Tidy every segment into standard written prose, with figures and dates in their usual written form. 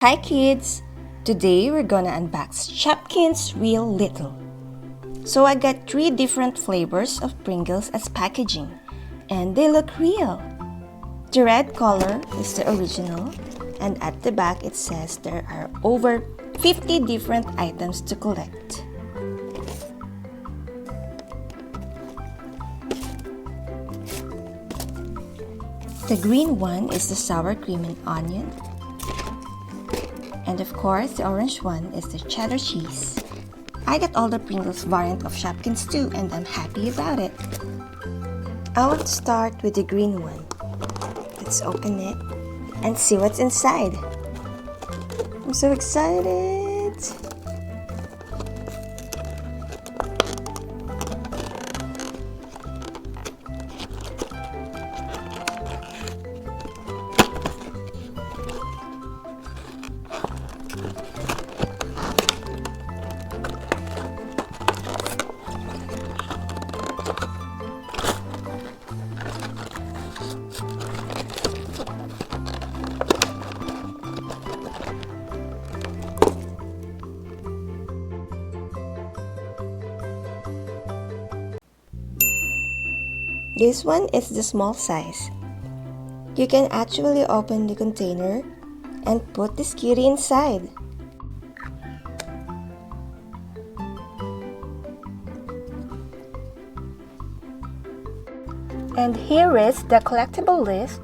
Hi kids! Today we're gonna unbox Shopkins Real Little. So I got 3 different flavors of Pringles as packaging, and they look real. The red color is the original, and at the back it says there are over 50 different items to collect. The green one is the sour cream and onion. And of course, the orange one is the cheddar cheese. I got all the Pringles variant of Shopkins too, and I'm happy about it. I want to start with the green one. Let's open it and see what's inside. I'm so excited! This one is the small size. You can actually open the container and put this cutie inside. And here is the collectible list.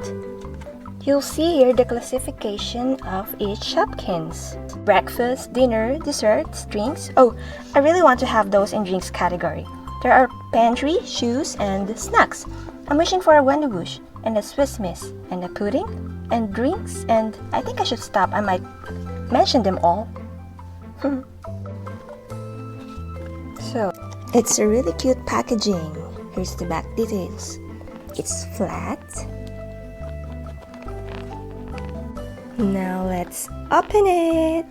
You'll see here the classification of each Shopkins. Breakfast, dinner, desserts, drinks. Oh, I really want to have those in drinks category. There are pantry, shoes, and snacks. I'm wishing for a Wendy Bush, and a Swiss Miss, and a pudding, and drinks, and I think I should stop. I might mention them all. So, it's a really cute packaging. Here's the back details. It's flat. Now let's open it.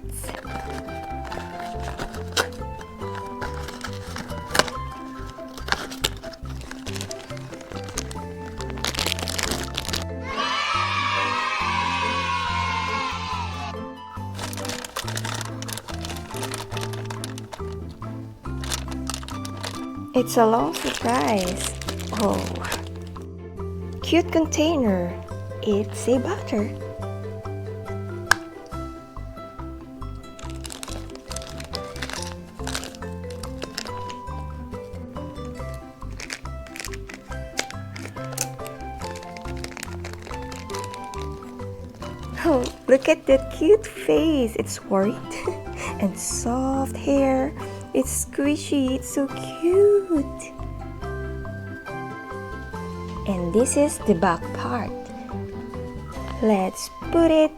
It's a long surprise. Oh, cute container. It's a butter. Oh, look at that cute face. It's worried and soft hair. It's squishy. It's so cute. And this is the back part. Let's put it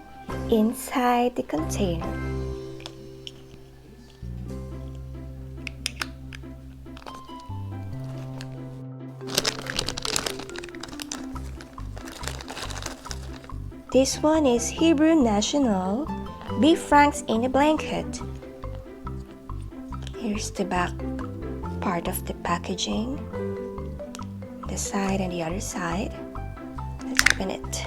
inside the container. This one is Hebrew National Beef Franks in a blanket. Here's the back part of the packaging, the side and the other side. Let's open it.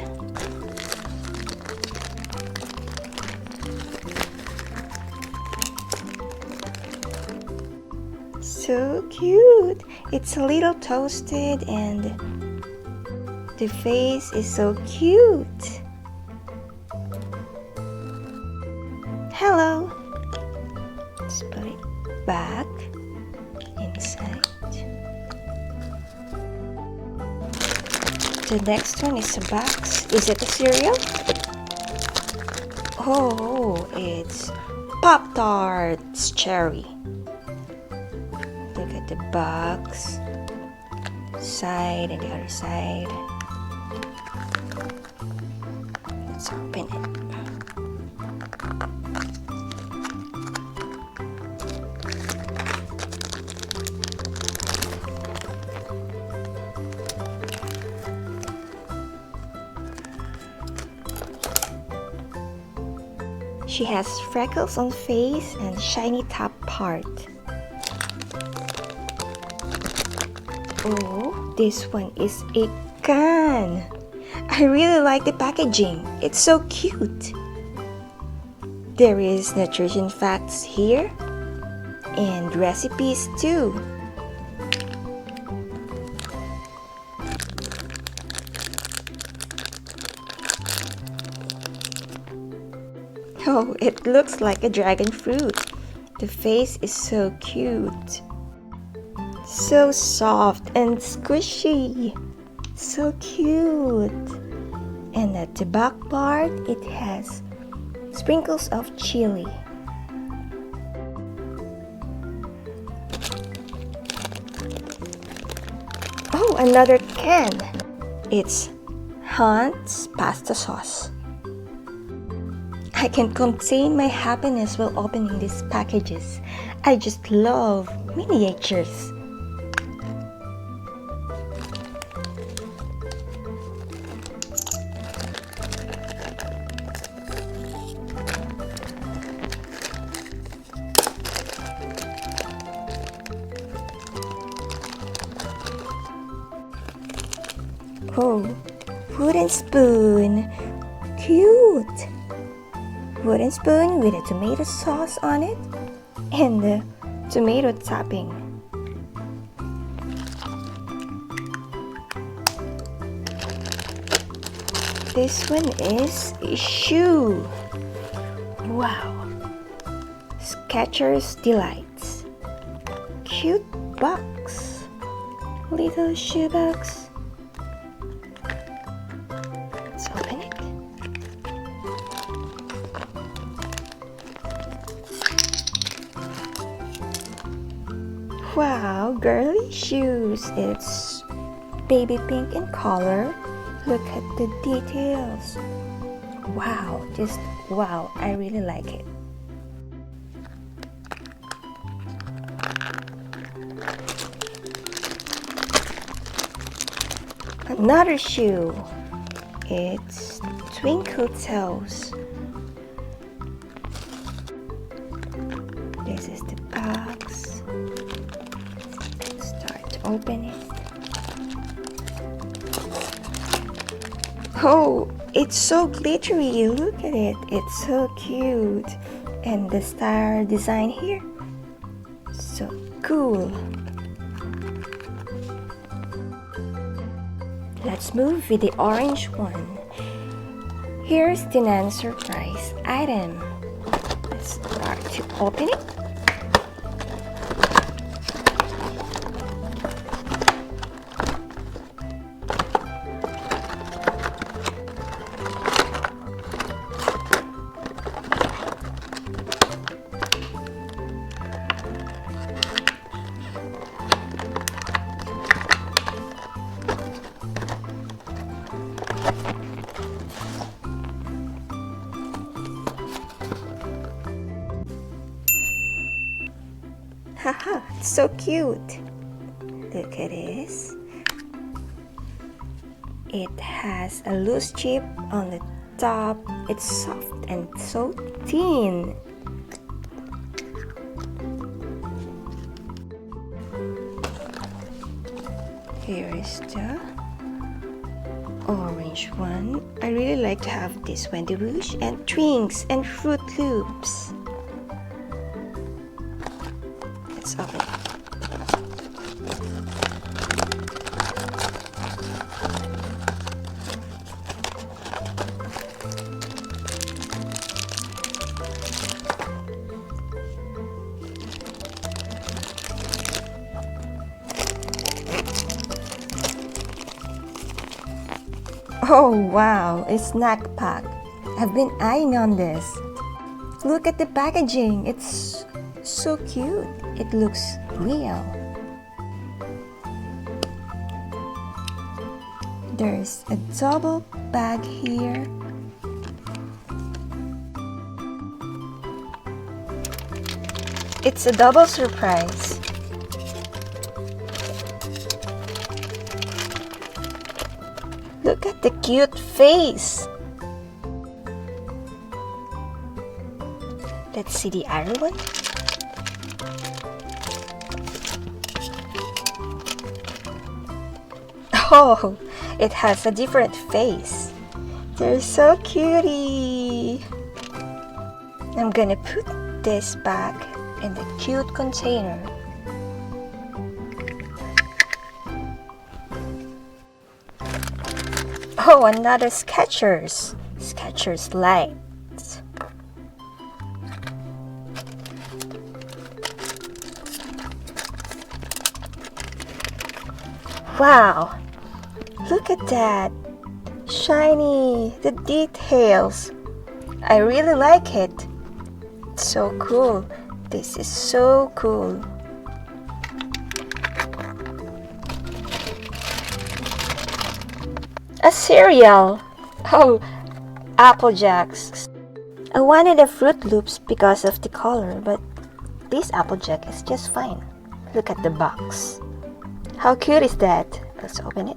So cute! It's a little toasted and the face is so cute. Hello! Let's put it back inside. The next one is a box. Is it a cereal? Oh, it's Pop-Tarts Cherry. Look at the box, side and the other side. Let's open it. She has freckles on face and shiny top part. Oh, this one is a can. I really like the packaging. It's so cute. There is nutrition facts here and recipes too. Oh, it looks like a dragon fruit. The face is so cute. So soft and squishy. So cute. And at the back part, it has sprinkles of chili. Oh, another can. It's Hunt's pasta sauce. I can't contain my happiness while opening these packages. I just love miniatures. Oh, wooden spoon. Cute. Wooden spoon with a tomato sauce on it and the tomato topping. This one is a shoe. Wow. Skechers Delights. Cute box. Little shoe box. Let's open it. Wow, girly shoes. It's baby pink in color. Look at the details. Wow, just wow, I really like it. Another shoe. It's Twinkle Toes. This is the box. Start to open it. Oh, it's so glittery. Look at it. It's so cute. And the star design here. So cool. Let's move with the orange one. Here's the non-surprise item. Let's start to open it. Haha, it's so cute. Look at this. It has a loose chip on the top. It's soft and so thin. Here is the orange one. I really like to have this Wendy Rouge and drinks and Fruit Loops. Let's open it. Oh wow, a snack pack. I've been eyeing on this. Look at the packaging. It's so cute. It looks real. There's a double bag here. It's a double surprise. Look at the cute face. Let's see the other one. Oh, it has a different face. They're so cutie. I'm gonna put this back in the cute container. Oh, another Skechers lights. Wow, look at that, shiny, the details. I really like it. It's so cool. This is so cool. A cereal. Oh, Apple Jacks. I wanted a Fruit Loops because of the color, but this Apple Jack is just fine. Look at the box. How cute is that? Let's open it.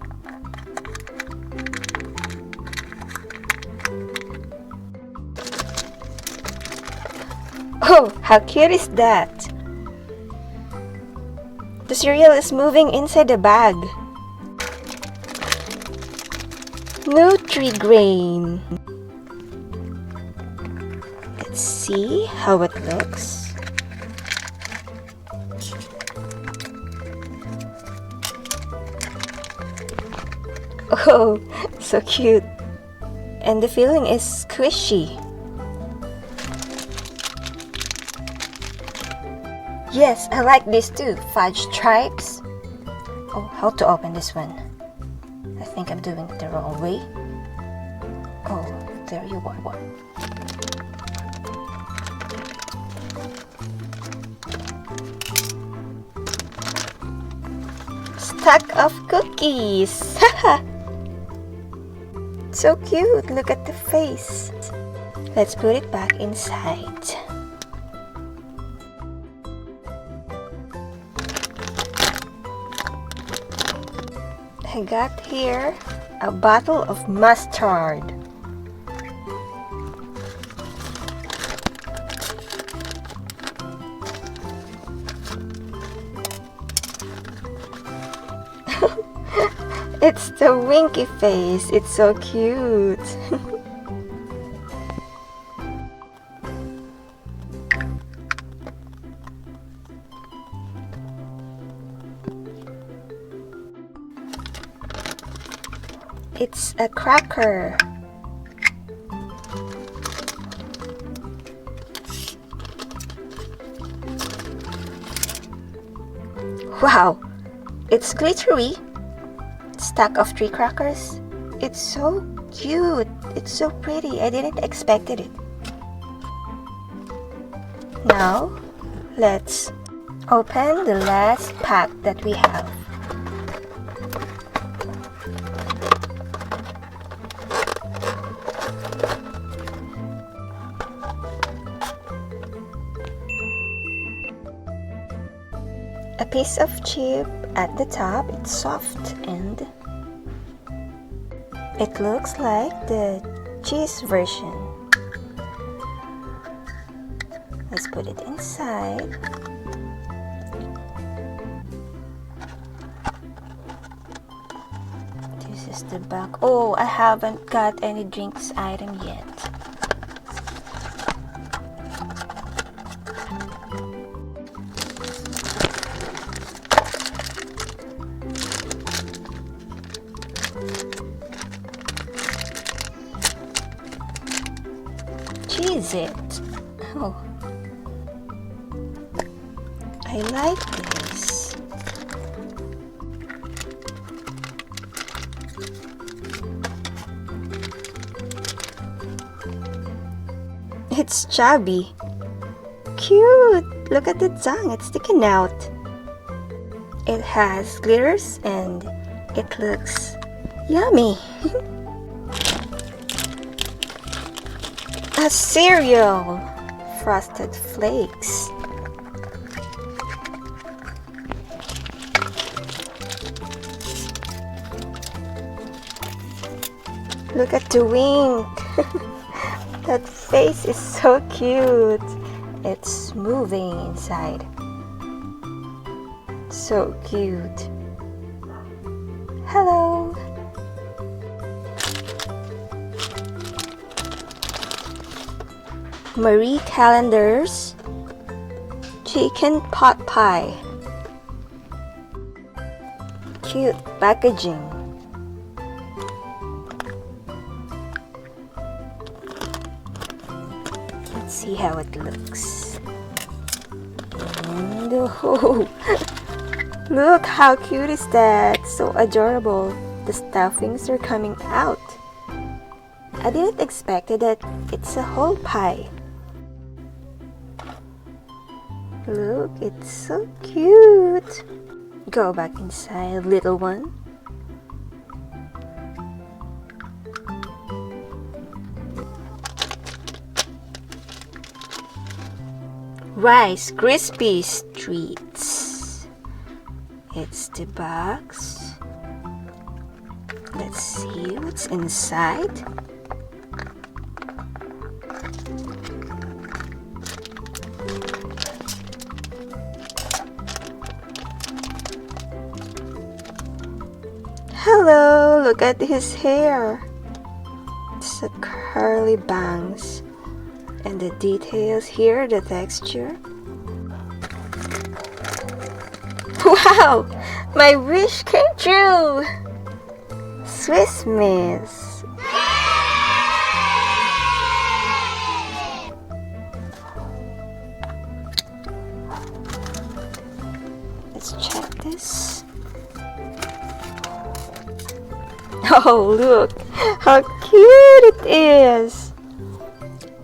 Oh, how cute is that? The cereal is moving inside the bag. Nutri-Grain. Let's see how it looks. Oh, so cute. And the filling is squishy. Yes, I like this too. Fudge stripes. Oh, how to open this one? I think I'm doing it the wrong way. Oh, there you are. Stack of cookies. So cute. Look at the face. Let's put it back inside. I got here a bottle of mustard. It's the winky face. It's so cute. It's a cracker. Wow, it's glittery. Stack of 3 crackers. It's so cute. It's so pretty. I didn't expect it. Now, let's open the last pack that we have. A piece of chip at the top. It's soft and it looks like the cheese version. Let's put it inside. This is the back. Oh, I haven't got any drinks item yet. Cheese it. Oh, I like this. It's chubby. Cute. Look at the tongue. It's sticking out. It has glitters and it looks yummy. A cereal. Frosted Flakes. Look at the wink. That face is so cute. It's moving inside. So cute. Hello. Marie Callender's chicken pot pie. Cute packaging. Let's see how it looks. And oh, look how cute is that! So adorable. The stuffings are coming out. I didn't expect that it's a whole pie. Look, it's so cute. Go back inside, little one. Rice Krispies treats. It's the box. Let's see what's inside. Hello, look at his hair. It's a curly bangs. And the details here, the texture. Wow! My wish came true! Swiss Miss. Let's check this. Oh, look how cute it is!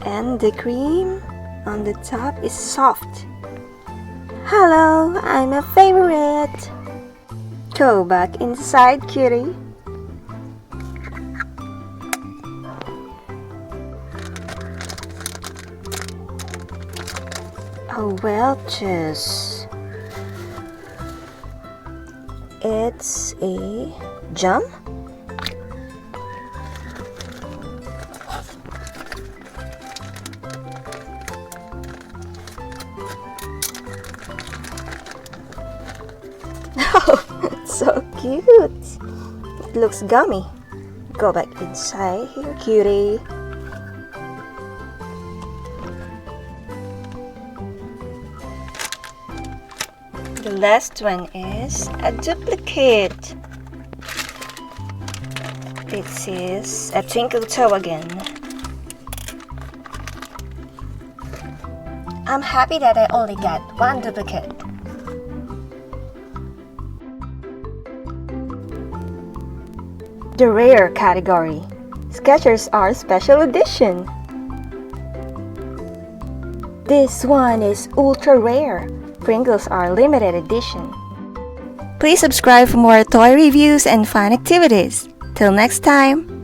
And the cream on the top is soft. Hello, I'm a favorite. Go back inside, cutie. Oh, Welch's. It's a jam. Oh, so cute. It looks gummy. Go back inside here, cutie. The last one is a duplicate. This is a twinkle toe again. I'm happy that I only got one duplicate. The rare category. Skechers are special edition. This one is ultra rare. Pringles are limited edition. Please subscribe for more toy reviews and fun activities. Till next time!